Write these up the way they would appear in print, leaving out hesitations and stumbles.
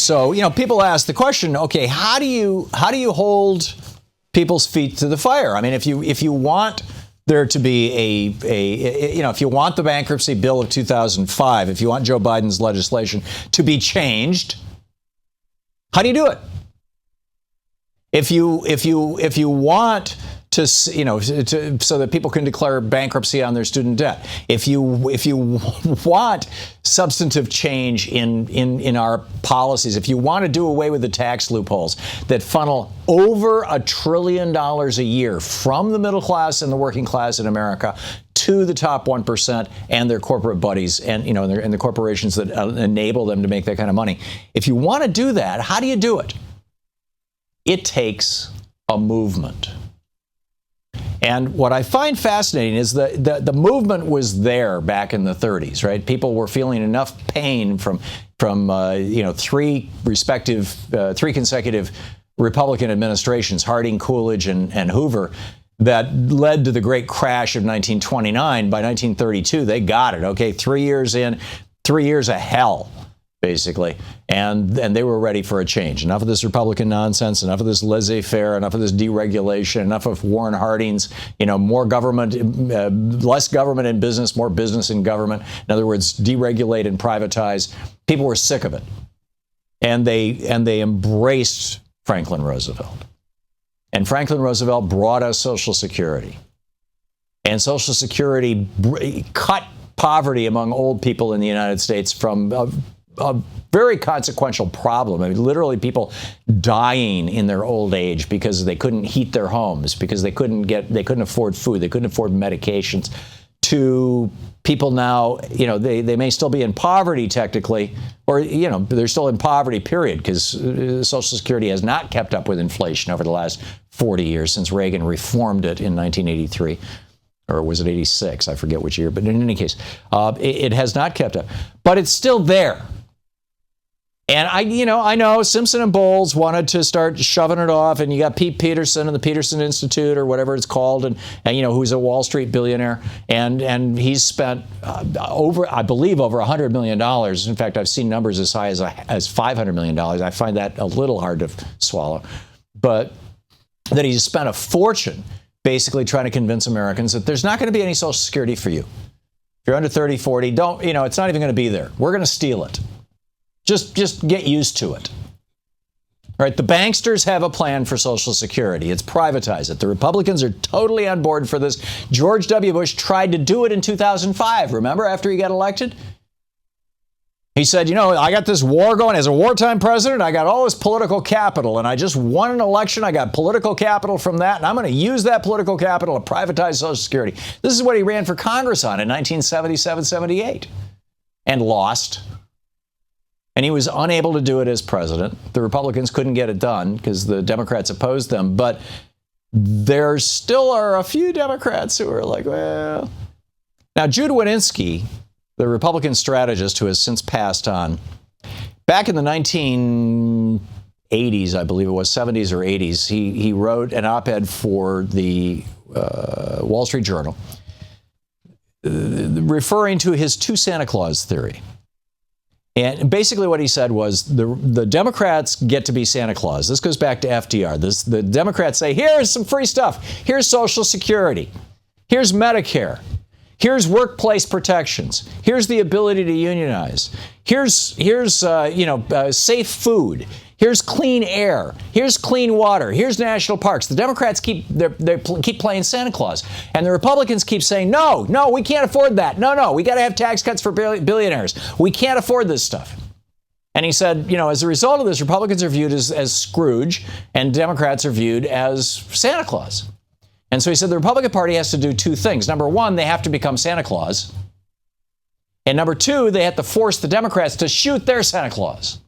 So people ask the question, okay, how do you hold people's feet to the fire? I mean, if you want there to be if you want the bankruptcy bill of 2005, if you want Joe Biden's legislation to be changed, how do you do it? If you want to so that people can declare bankruptcy on their student debt, if you want substantive change in our policies, if you want to do away with the tax loopholes that funnel over $1 trillion a year from the middle class and the working class in America to the top 1% and their corporate buddies and and the corporations that enable them to make that kind of money, if you want to do that, how do you do it? It takes a movement. And what I find fascinating is the movement was there back in the 30s, right? People were feeling enough pain from three consecutive Republican administrations, Harding, Coolidge, and Hoover, that led to the great crash of 1929. By 1932, they got it. Okay, 3 years in, 3 years of hell, basically, and they were ready for a change. Enough of this Republican nonsense, enough of this laissez-faire, enough of this deregulation, enough of Warren Harding's, more government, less government in business, more business in government. In other words, deregulate and privatize. People were sick of it, and they embraced Franklin Roosevelt. And Franklin Roosevelt brought us Social Security, and Social Security cut poverty among old people in the United States from a very consequential problem. I mean, literally people dying in their old age because they couldn't heat their homes, because they couldn't afford food, they couldn't afford medications, to people now, they may still be in poverty technically, or, they're still in poverty, period, because Social Security has not kept up with inflation over the last 40 years since Reagan reformed it in 1983. Or was it 86? I forget which year, but in any case, it has not kept up. But it's still there. And I know Simpson and Bowles wanted to start shoving it off, and you got Pete Peterson and the Peterson Institute or whatever it's called, and who's a Wall Street billionaire, and he's spent over $100 million. In fact, I've seen numbers as high as $500 million. I find that a little hard to swallow, but that he's spent a fortune basically trying to convince Americans that there's not going to be any Social Security for you. If you're under 30, 40, it's not even going to be there. We're going to steal it. Just get used to it. All right, the banksters have a plan for Social Security. It's privatize it. The Republicans are totally on board for this. George W. Bush tried to do it in 2005. Remember, after he got elected? He said, I got this war going. As a wartime president, I got all this political capital, and I just won an election. I got political capital from that, and I'm going to use that political capital to privatize Social Security. This is what he ran for Congress on in 1977-78 and lost. And he was unable to do it as president. The Republicans couldn't get it done because the Democrats opposed them. But there still are a few Democrats who are like, well. Now, Jude Wanniski, the Republican strategist who has since passed on, back in the 1980s, I believe it was, 70s or 80s, he wrote an op-ed for the Wall Street Journal referring to his Two Santa Claus theory. And basically what he said was the Democrats get to be Santa Claus. This goes back to FDR. The Democrats say, here's some free stuff. Here's Social Security. Here's Medicare. Here's workplace protections. Here's the ability to unionize. Here's safe food. Here's clean air. Here's clean water. Here's national parks. The Democrats keep playing Santa Claus, and the Republicans keep saying, no, we can't afford that. No, we got to have tax cuts for billionaires. We can't afford this stuff. And he said, as a result of this, Republicans are viewed as Scrooge, and Democrats are viewed as Santa Claus. And so he said the Republican Party has to do two things. Number one, they have to become Santa Claus. And number two, they have to force the Democrats to shoot their Santa Claus.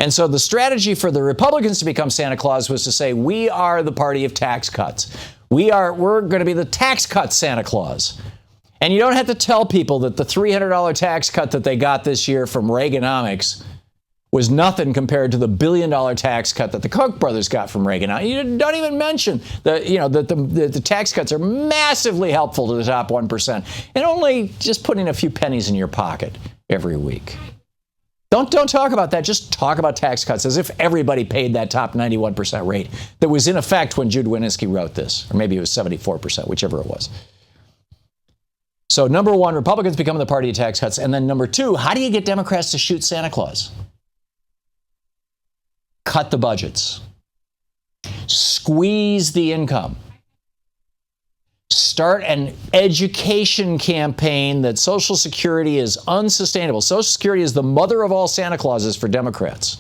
And so the strategy for the Republicans to become Santa Claus was to say, we are the party of tax cuts. We're going to be the tax cut Santa Claus. And you don't have to tell people that the $300 tax cut that they got this year from Reaganomics was nothing compared to the $1 billion tax cut that the Koch brothers got from Reagan. You don't even mention that the tax cuts are massively helpful to the top 1% and only just putting a few pennies in your pocket every week. Don't talk about that. Just talk about tax cuts as if everybody paid that top 91% rate that was in effect when Jude Wanniski wrote this. Or maybe it was 74%, whichever it was. So number one, Republicans becoming the party of tax cuts. And then number two, how do you get Democrats to shoot Santa Claus? Cut the budgets. Squeeze the income. Start an education campaign that Social Security is unsustainable. Social Security is the mother of all Santa Clauses for Democrats.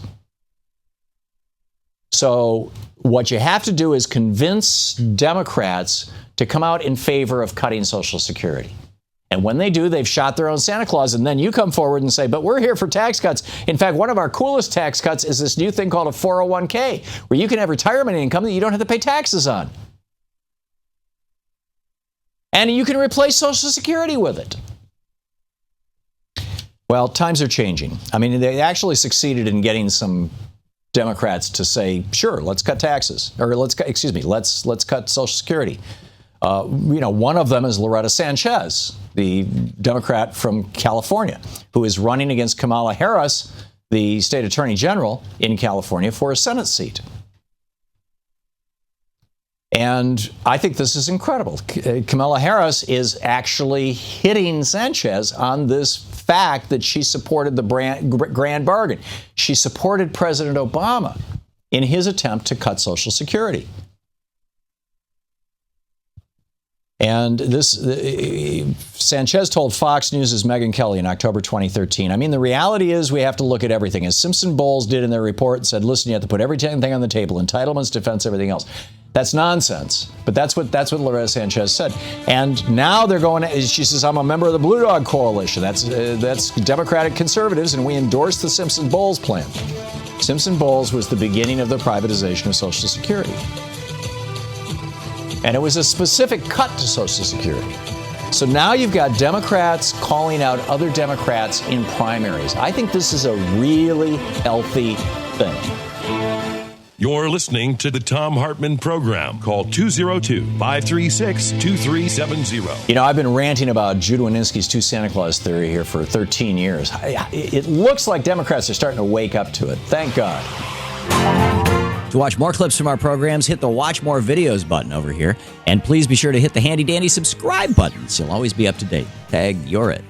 So what you have to do is convince Democrats to come out in favor of cutting Social Security. And when they do, they've shot their own Santa Claus. And then you come forward and say, but we're here for tax cuts. In fact, one of our coolest tax cuts is this new thing called a 401k, where you can have retirement income that you don't have to pay taxes on. And you can replace Social Security with it. Well, times are changing. I mean, they actually succeeded in getting some Democrats to say, sure, let's cut taxes. Or let's cut Social Security. One of them is Loretta Sanchez, the Democrat from California, who is running against Kamala Harris, the state attorney general in California, for a Senate seat. And I think this is incredible. Kamala Harris is actually hitting Sanchez on this fact that she supported the grand bargain. She supported President Obama in his attempt to cut Social Security. And Sanchez told Fox News' Megyn Kelly in October 2013, I mean, the reality is we have to look at everything. As Simpson Bowles did in their report and said, listen, you have to put everything on the table, entitlements, defense, everything else. That's nonsense. But that's what Loretta Sanchez said. And now they're going, she says, I'm a member of the Blue Dog Coalition. That's Democratic conservatives, and we endorse the Simpson Bowles plan. Simpson Bowles was the beginning of the privatization of Social Security. And it was a specific cut to Social Security. So now you've got Democrats calling out other Democrats in primaries. I think this is a really healthy thing. You're listening to the Thom Hartmann Program. Call 202-536-2370. You know, I've been ranting about Jude Wanniski's Two Santa Claus theory here for 13 years. It looks like Democrats are starting to wake up to it. Thank God. To watch more clips from our programs, hit the Watch More Videos button over here. And please be sure to hit the handy-dandy subscribe button so you'll always be up to date. Tag, you're it.